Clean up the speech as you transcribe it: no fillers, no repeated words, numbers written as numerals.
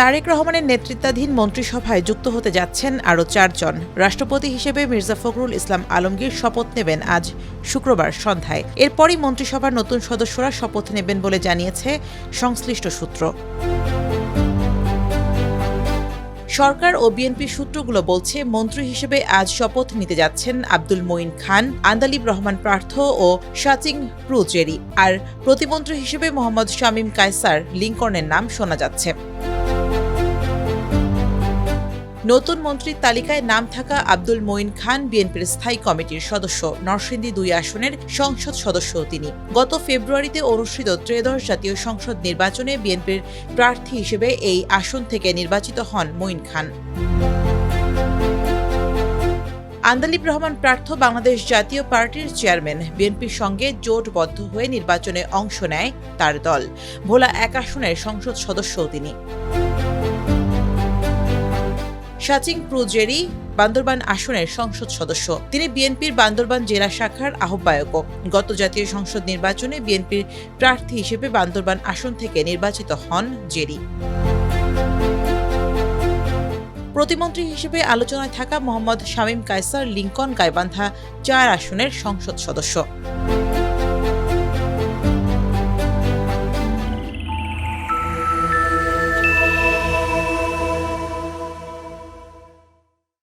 তারেক রহমানের নেতৃত্বাধীন মন্ত্রিসভায় যুক্ত হতে যাচ্ছেন আরও ৪ জন। রাষ্ট্রপতি হিসেবে মির্জা ফখরুল ইসলাম আলমগীর শপথ নেবেন আজ শুক্রবার সন্ধ্যায়। এরপরই মন্ত্রিসভার নতুন সদস্যরা শপথ নেবেন বলে জানিয়েছে সংশ্লিষ্ট সূত্র। সরকার ও বিএনপি সূত্রগুলো বলছে, মন্ত্রী হিসেবে আজ শপথ নিতে যাচ্ছেন আব্দুল মঈন খান, আন্দালিব রহমান পার্থ ও শাচিং প্রুজেরি। আর প্রতিমন্ত্রী হিসেবে মোহাম্মদ শামীম কায়সার লিংকনের নাম শোনা যাচ্ছে। নতুন মন্ত্রীর তালিকায় নাম থাকা আব্দুল মঈন খান বিএনপির স্থায়ী কমিটির সদস্য, নরসিংদী ২ আসনের সংসদ সদস্য তিনি। গত ফেব্রুয়ারিতে অনুষ্ঠিত ত্রয়োদশ জাতীয় সংসদ নির্বাচনে বিএনপির প্রার্থী হিসেবে এই আসন থেকে নির্বাচিত হন মঈন খান। আন্দালিব রহমান পার্থ বাংলাদেশ জাতীয় পার্টির চেয়ারম্যান। বিএনপির সঙ্গে জোটবদ্ধ হয়ে নির্বাচনে অংশ নেয় তার দল। ভোলা ১ আসনের সংসদ সদস্যও তিনি। শাচিং প্রুজেরি বান্দরবান আসনের সংসদ সদস্য। তিনি বিএনপির বান্দরবান জেলা শাখার আহ্বায়কও। গত জাতীয় সংসদ নির্বাচনে বিএনপির প্রার্থী হিসেবে বান্দরবান আসন থেকে নির্বাচিত হন জেরি। প্রতিমন্ত্রী হিসেবে আলোচনায় থাকা মোহাম্মদ শামীম কায়সার লিংকন গাইবান্ধা ৪ আসনের সংসদ সদস্য।